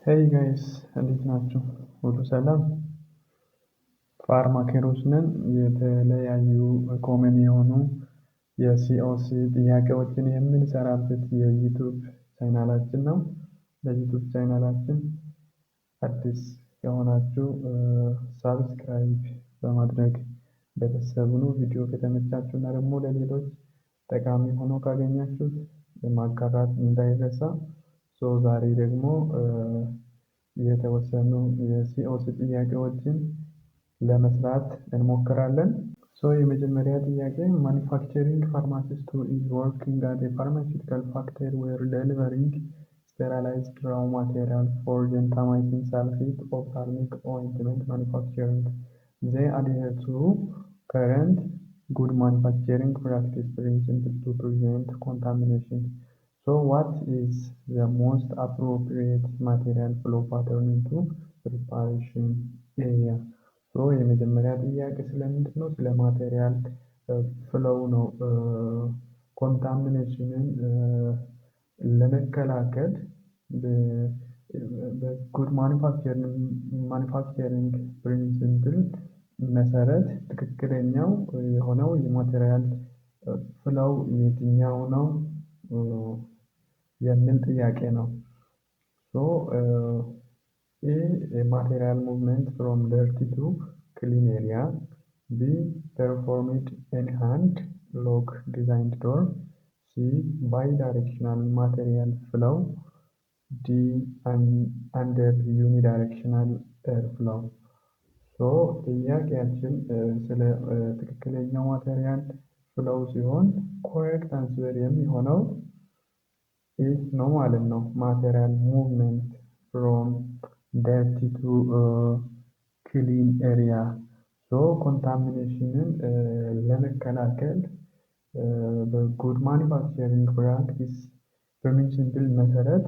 ሄይ ጋይስ እንዴት ናችሁ? ሁሉ ሰላም? ፋርማኬሮች ነን። የተለያዩ ኮመን የሆኑ የሲኦሲ ጥያቄዎችን የምንሰራበት የዩቱብ ቻናላችን ነው። ለዩቱብ ቻናላችን አዲስ የሆናችሁ ሳብስክራይብ በማድረግ ቤተሰብ ሁኑ። ቪዲዮ ከተመቻችሁ እና ደግሞ ለሌሎች ጠቃሚ ሆኖ ካገኛችሁት ማጋራት እንዳይረሳ። ዛሬ ደግሞ የተወሰኑ የሲኦሲ ጥያቄዎችን ለመስራት እንሞክራለን። የመጀመሪያ ጥያቄ ማኒፋክቸሪንግ ፋርማሲስት who is working at a pharmaceutical factory were delivering sterilized raw material for gentamicin sulfate ophthalmic ointment manufacturing. They adhere to current good manufacturing practice principles to prevent contamination. What is the most appropriate material flow pattern into preparation area? የመጀመሪያ ጥያቄ ስለምንድን ነው? ስለ ማቴሪያል ፍሎው ነው። ኮንታሚኔሽንን ለመከላከል በጉድ ማኒፋክቸሪንግ ፕሪንሲፕል መሰረት ትክክለኛው የሆነው የማቴሪያል ፍሎው የትኛው ነው የሚል ጥያቄ ነው። A material movement from dirty to clean area. B performed in hand lock designed door. C bidirectional material flow. D under unidirectional air flow. ጥያቄያችን ስለ ትክክለኛው ማቴሪያል ፍሎው ሲሆን ኮሬክት አንስር የሚሆነው ኢት ነው ማለት ነው። ማቴሪያል ሙቭመንት ፍሮም ደርቲ ቱ ክሊን ኤሪያ። ኮንታሚኔሽንን ለመከላከል በጉድ ማኒፋክቸሪንግ ፕራክቲስ ፕሪንሲፕል መሰረት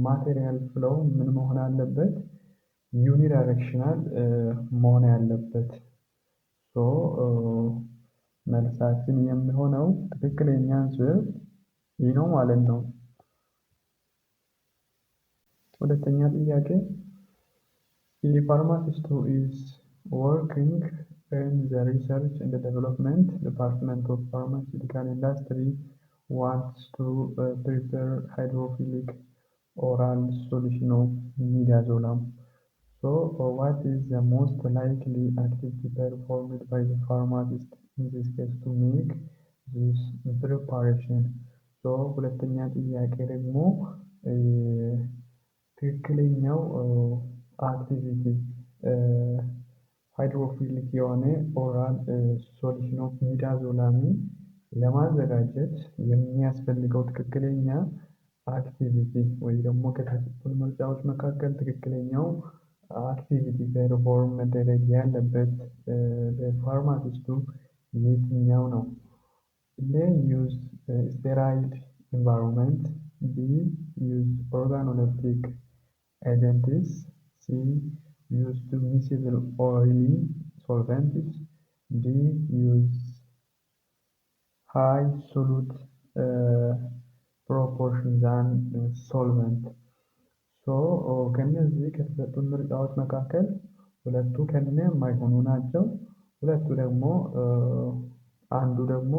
ማቴሪያል ፍሎው ምን መሆን አለበት? ዩኒዳይሬክሽናል መሆን ያለበት። መልሳችን የሚሆነው ትክክለኛ አንስር ይህ ነው ማለት ነው። ሁለተኛ ጥያቄ A pharmacist who is working in the research and development department of pharmaceutical industry wants to prepare hydrophilic oral solution of midazolam. What is the most likely activity performed by the pharmacist in this case to make this preparation? ሁለተኛ ጥያቄ ደግሞ ትክክለኛው አክቲቪቲ ሃይድሮፊሊክ የሆነ ኦራል ሶሉሽን ኦፍ ሚዳዞላምን ለማዘጋጀት የሚያስፈልገው ትክክለኛ አክቲቪቲ ወይ ደግሞ ከተሰጡን ምርጫዎች መካከል ትክክለኛው አክቲቪቲ ፐርፎርም መደረግ ያለበት በፋርማሲስቱ የትኛው ነው? A use sterile environment. B use organoleptic agents. C use miscible oily solvents. D use high solute proportion than solvent. ከነዚህ ከተሰጡን ምርጫዎች መካከል ሁለቱ ከነ የማይሆኑ ናቸው። ሁለቱ ደግሞ አንዱ ደግሞ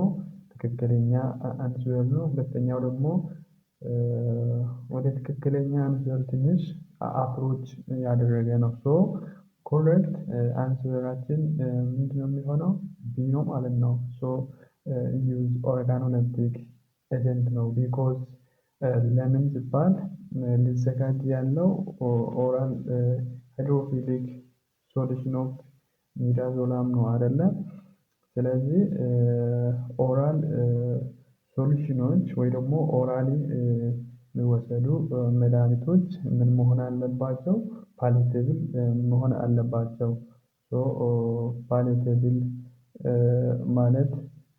ትክክለኛ አንስር ነው። ሁለተኛው ደግሞ ወደ ትክክለኛ አንስር ትንሽ አፕሮች ያደረገ ነው። ኮሬክት አንስራችን ምንድነው የሚሆነው? ቢ ነው ማለት ነው። ዩዝ ኦርጋኖሌፕቲክ ኤጀንት ነው። ቢኮዝ ለምን ሲባል ሊዘጋጅ ያለው ኦራል ሃይድሮፊሊክ ሶሉሽን ኦፍ ሚዳዞላም ነው አይደለ? ስለዚህ ኦራል ሶሉሽኖች ወይ ደግሞ ኦራሊ የሚወሰዱ መድኃኒቶች ምን መሆን አለባቸው? ፓሌቴብል መሆን አለባቸው። ፓሌቴብል ማለት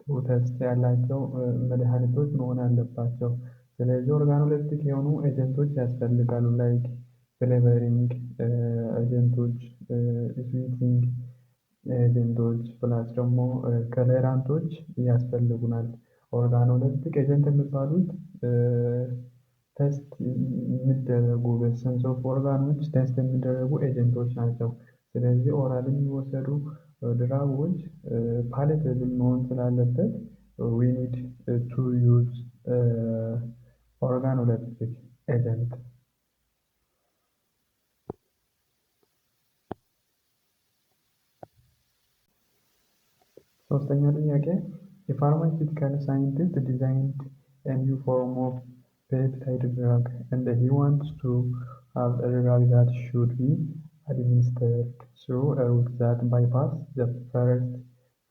ጥሩ ቴስት ያላቸው መድኃኒቶች መሆን አለባቸው። ስለዚህ ኦርጋኖሌፕቲክ የሆኑ ኤጀንቶች ያስፈልጋሉ። ላይክ ፍሌቨሪንግ ኤጀንቶች፣ ስዊቲንግ ኤጀንቶች ፕላስ ደግሞ ከለራንቶች ያስፈልጉናል። ኦርጋኖሌፕቲክ ኤጀንት የሚባሉት ቴስት የሚደረጉ በሰንስ ኦፍ ኦርጋኖች ቴስት የሚደረጉ ኤጀንቶች ናቸው። ስለዚህ ኦራል የሚወሰዱ ድራጎች ፓሌተብል መሆን ስላለበት ዊ ኒድ ቱ ዩዝ ኦርጋኖሌፕቲክ ኤጀንት። ሶስተኛ ጥያቄ የፋርማሲውቲካል ሳይንቲስት ዲዛይንድ a new form of peptide drug and he wants to have a drug that should be administered through a route that bypass the first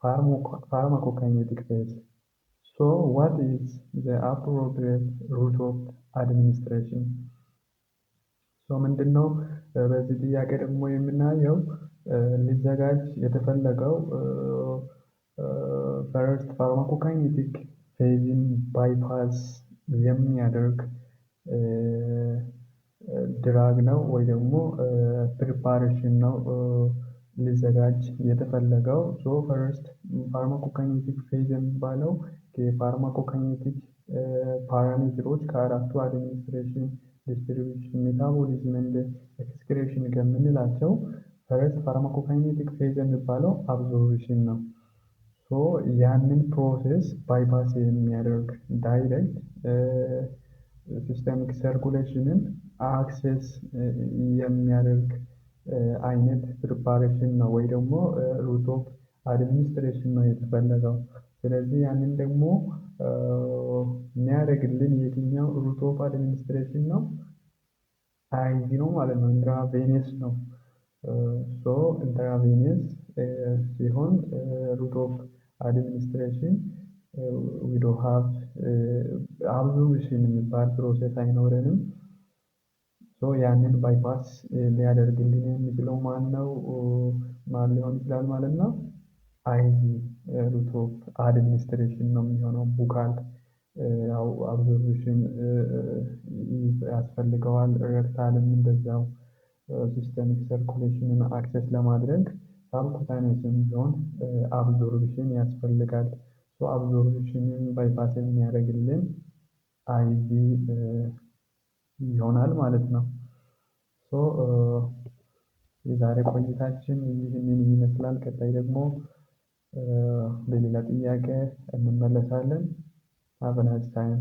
pharmacokinetic phase. So what is the appropriate route of administration? ምንድነው በዚህ ጥያቄ ደግሞ የምናየው ሊዘጋጅ የተፈለገው ፈርስት ፋርማኮካይኔቲክ ፌዝን ባይፓስ የሚያደርግ ድራግ ነው ወይ ደግሞ ፕሪፓሬሽን ነው ሊዘጋጅ የተፈለገው። ፈርስት ፋርማኮካይኔቲክ ፌዝ የሚባለው የፋርማኮካይኔቲክ ፓራሜትሮች ከአራቱ አድሚኒስትሬሽን፣ ዲስትሪቢዩሽን፣ ሜታቦሊዝም እንደ ኤክስክሬሽን ከምንላቸው ፈርስት ፋርማኮካይኔቲክ ፌዝ የሚባለው አብዞርፕሽን ነው። ያንን ፕሮሴስ ባይፓስ የሚያደርግ ዳይሬክት ሲስተሚክ ሰርኩሌሽንን አክሴስ የሚያደርግ አይነት ፕሪፓሬሽን ነው ወይ ደግሞ ሩት ኦፍ አድሚኒስትሬሽን ነው የተፈለገው። ስለዚህ ያንን ደግሞ የሚያደርግልን የትኛው ሩት ኦፍ አድሚኒስትሬሽን ነው? አይቪ ነው ማለት ነው። ኢንትራቬነስ ነው። ኢንትራቬነስ ሲሆን ሩት ኦፍ አድሚኒስትሬሽን ዊ ዶንት ሃቭ አብዞርፕሽን የሚባል ፕሮሴስ አይኖረንም። ያንን ባይፓስ ሊያደርግልን የሚችለው ማን ነው? ማን ሊሆን ይችላል ማለት ነው? አይቪ ሩት ኦፍ አድሚኒስትሬሽን ነው የሚሆነው። ቡካል አብዞርፕሽን ያስፈልገዋል። ረክታልም እንደዛው ሲስተሚክ ሰርኩሌሽንን አክሰስ ለማድረግ ሳብኩታኔስም ቢሆን አብዞርፕሽን ያስፈልጋል። አብዞርፕሽንን ባይፓስ የሚያደርግልን አይቪ ይሆናል ማለት ነው። የዛሬ ቆይታችን ይህንን ይመስላል። ቀጣይ ደግሞ በሌላ ጥያቄ እንመለሳለን። ሃቭ ኤ ናይስ ታይም።